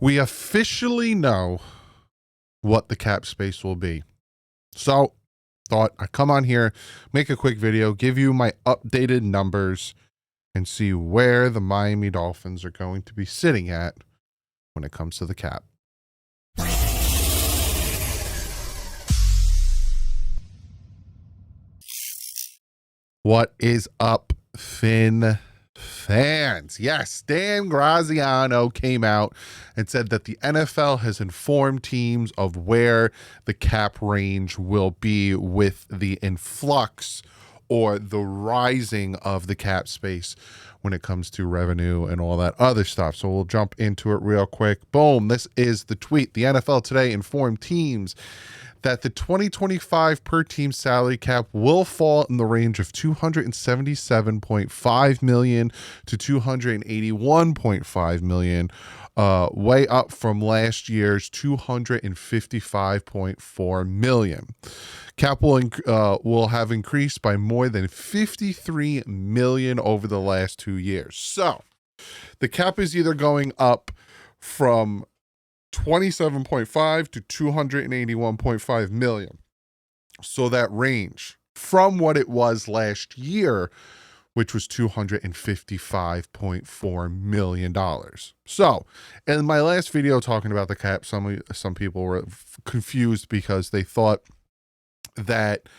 we officially know what the cap space will be. So thought I'd come on here, make a quick video, give you my updated numbers, and see where the Miami Dolphins are going to be sitting at when it comes to the cap. What is up, Finn fans? Yes, Dan Graziano came out and said that the NFL has informed teams of where the cap range will be with the influx or the rising of the cap space when it comes to revenue and all that other stuff. So we'll jump into it real quick. Boom, this is the tweet. The NFL today informed teams that the 2025 per team salary cap will fall in the range of $277.5 million to $281.5 million, way up from last year's $255.4 million. Cap will have increased by more than $53 million over the last 2 years. So the cap is either going up from 27.5 to 281.5 million. So that range from what it was last year, which was $255.4 million. So in my last video talking about the cap, some people were confused because they thought that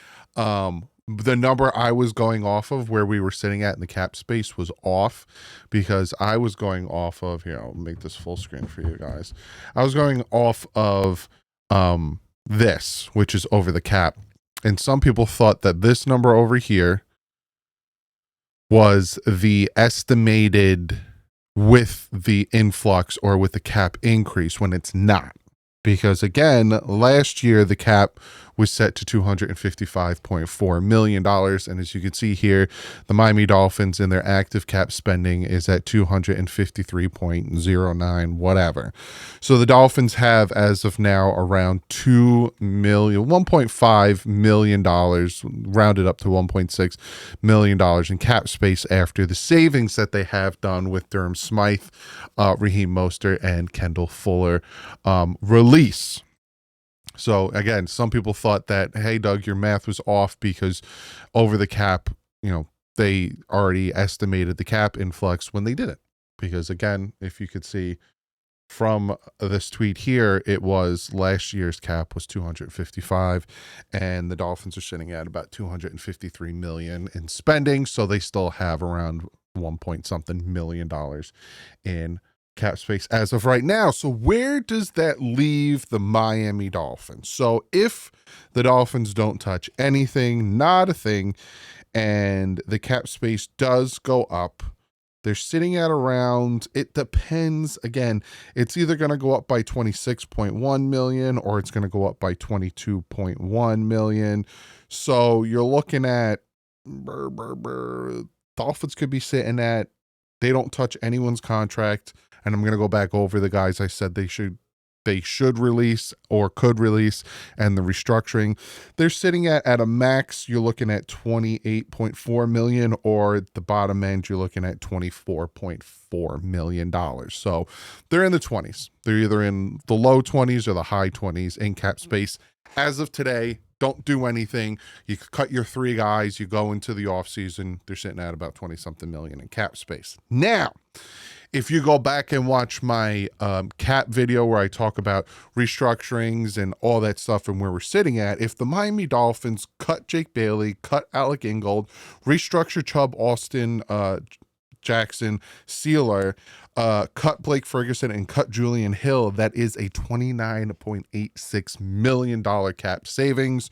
the number I was going off of, where we were sitting at in the cap space, was off, because I was going off of, here, I'll make this full screen for you guys. I was going off of this, which is over the cap. And some people thought that this number over here was the estimated with the influx or with the cap increase, when it's not. Because again, last year the cap was set to $255.4 million. And as you can see here, the Miami Dolphins in their active cap spending is at $253.09, whatever. So the Dolphins have, as of now, around $1.5 million, rounded up to $1.6 million in cap space after the savings that they have done with Durham Smythe, Raheem Mostert, and Kendall Fuller release. So again, some people thought that, hey, Doug, your math was off because over the cap, they already estimated the cap influx when they didn't. Because again, if you could see from this tweet here, it was last year's cap was 255, and the Dolphins are sitting at about 253 million in spending. So they still have around 1 point something million dollars in cap space as of right now. So where does that leave the Miami Dolphins? So if the Dolphins don't touch anything, not a thing, and the cap space does go up, they're sitting at around, it depends, again, it's either going to go up by 26.1 million or it's going to go up by 22.1 million. So you're looking at Dolphins could be sitting at, they don't touch anyone's contract. And I'm going to go back over the guys I said they should release or could release, and the restructuring. They're sitting at a max, you're looking at 28.4 million, or at the bottom end, you're looking at $24.4 million. So they're in the 20s. They're either in the low 20s or the high 20s in cap space. As of today, don't do anything. You cut your 3 guys, you go into the offseason, they're sitting at about 20 something million in cap space. Now, if you go back and watch my cap video where I talk about restructurings and all that stuff and where we're sitting at, if the Miami Dolphins cut Jake Bailey, cut Alec Ingold, restructure Chubb, Austin, Jackson, Sealer, cut Blake Ferguson, and cut Julian Hill, that is a $29.86 million cap savings,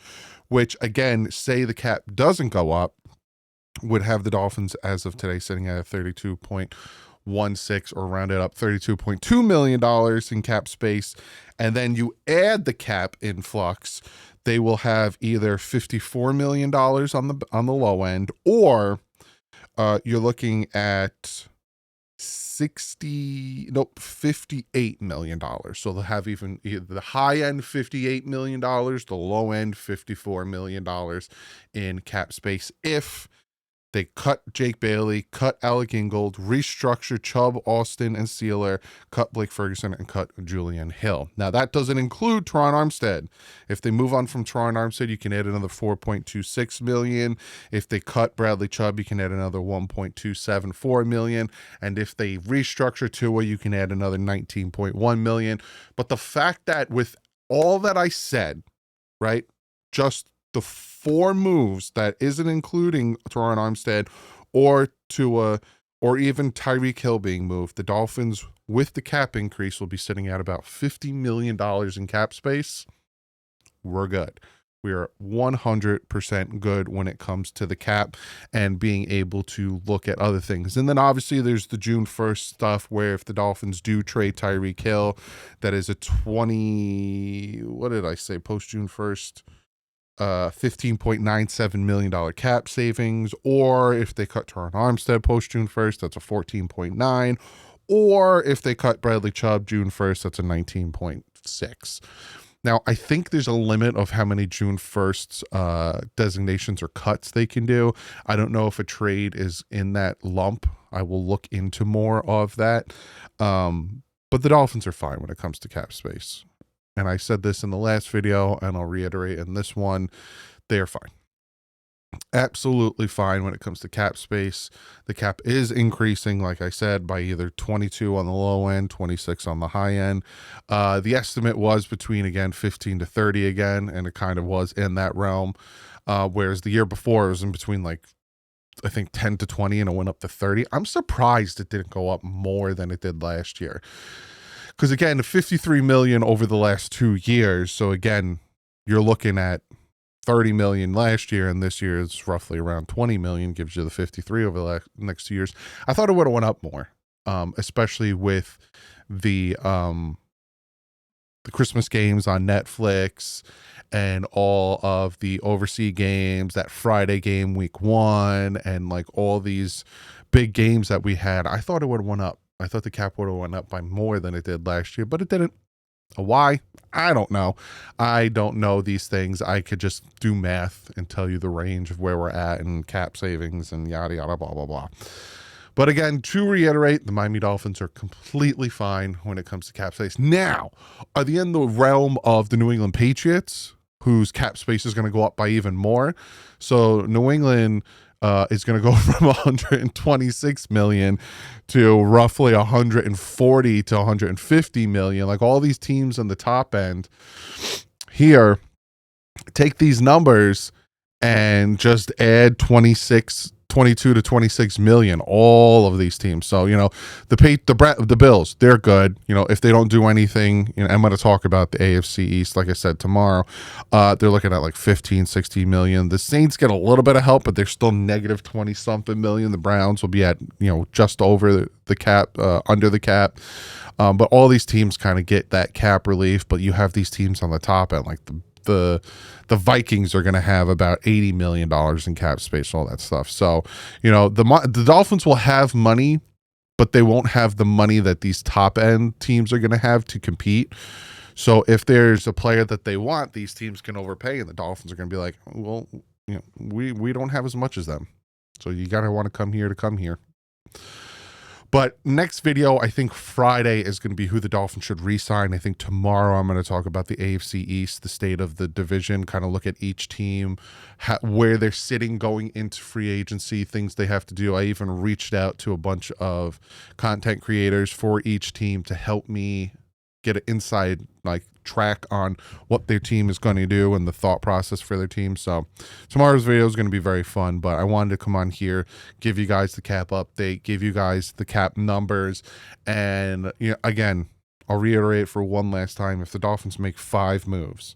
which again, say the cap doesn't go up, would have the Dolphins as of today sitting at a 32.16, or rounded up $32.2 million in cap space. And then you add the cap influx, they will have either $54 million on the low end, or you're looking at $58 million. So they'll have even the high end $58 million, the low end $54 million in cap space if They cut Jake Bailey, cut Alec Ingold, restructure Chubb, Austin, and Sealer, cut Blake Ferguson, and cut Julian Hill. Now, that doesn't include Teron Armstead. If they move on from Teron Armstead, you can add another $4.26 million. If they cut Bradley Chubb, you can add another $1.274 million. And if they restructure Tua, you can add another $19.1 million. But the fact that with all that I said, right, just the 4 moves that isn't including Teron Armstead or Tua or even Tyreek Hill being moved, the Dolphins, with the cap increase, will be sitting at about $50 million in cap space. We're good. We are 100% good when it comes to the cap and being able to look at other things. And then obviously there's the June 1st stuff where if the Dolphins do trade Tyreek Hill, that is a post June 1st, $15.97 million cap savings. Or if they cut Teron Armstead post June 1st, that's a 14.9. Or if they cut Bradley Chubb June 1st, that's a 19.6. Now, I think there's a limit of how many June 1st designations or cuts they can do. I don't know if a trade is in that lump. I will look into more of that. But the Dolphins are fine when it comes to cap space. And I said this in the last video, and I'll reiterate in this one, they are fine. Absolutely fine when it comes to cap space. The cap is increasing, like I said, by either 22 on the low end, 26 on the high end. The estimate was between, again, 15 to 30 again, and it kind of was in that realm. Whereas the year before, it was in between, like, I think 10 to 20, and it went up to 30. I'm surprised it didn't go up more than it did last year. Because, again, 53 million over the last 2 years. So, again, you're looking at 30 million last year, and this year is roughly around 20 million, gives you the 53 over the next 2 years. I thought it would have went up more, especially with the Christmas games on Netflix and all of the overseas games, that Friday game week 1, and like all these big games that we had. I thought it would have went up. I thought the cap would have went up by more than it did last year, but it didn't. Why? I don't know. I don't know these things. I could just do math and tell you the range of where we're at and cap savings and yada, yada, blah, blah, blah. But again, to reiterate, the Miami Dolphins are completely fine when it comes to cap space. Now, are they in the realm of the New England Patriots, whose cap space is going to go up by even more? So New England is going to go from 126 million to roughly 140 to 150 million. Like all these teams on the top end here, take these numbers and just add 22 to 26 million, all of these teams. So, you know, the Bills, they're good. You know, if they don't do anything, you know, I'm going to talk about the AFC East, like I said, tomorrow. They're looking at like 15, 16 million. The Saints get a little bit of help, but they're still negative 20 something million. The Browns will be at, you know, just over the cap, under the cap. But all these teams kind of get that cap relief, but you have these teams on the top end, like the Vikings are going to have about $80 million in cap space, all that stuff. So, you know, the Dolphins will have money, but they won't have the money that these top end teams are going to have to compete. So if there's a player that they want, these teams can overpay, and the Dolphins are going to be like, well, you know, we don't have as much as them. So you got to want to come here. But next video, I think Friday, is going to be who the Dolphins should re-sign. I think tomorrow I'm going to talk about the AFC East, the state of the division, kind of look at each team, where they're sitting going into free agency, things they have to do. I even reached out to a bunch of content creators for each team to help me get an inside track on what their team is going to do and the thought process for their team. So tomorrow's video is going to be very fun, but I wanted to come on here, give you guys the cap update, give you guys the cap numbers. And, you know, again, I'll reiterate for one last time, if the Dolphins make 5 moves,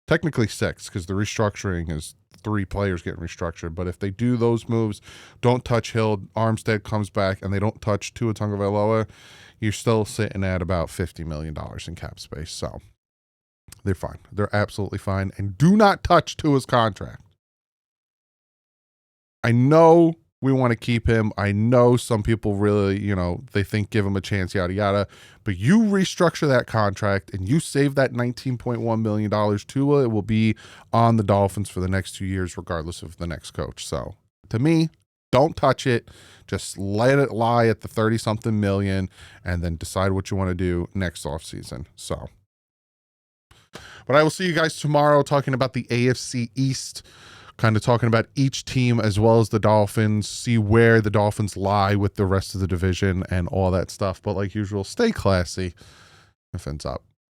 technically 6, because the restructuring is 3 players getting restructured, but if they do those moves, don't touch Hill, Armstead comes back, and they don't touch Tua Tagovailoa, you're still sitting at about $50 million in cap space. So they're fine. They're absolutely fine. And do not touch Tua's contract. I know we want to keep him. I know some people really, you know, they think give him a chance, yada, yada. But you restructure that contract and you save that $19.1 million. Tua will be on the Dolphins for the next 2 years, regardless of the next coach. So to me, don't touch it. Just let it lie at the 30-something million and then decide what you want to do next offseason. So, but I will see you guys tomorrow talking about the AFC East, kind of talking about each team as well as the Dolphins, see where the Dolphins lie with the rest of the division and all that stuff. But like usual, stay classy and fins up.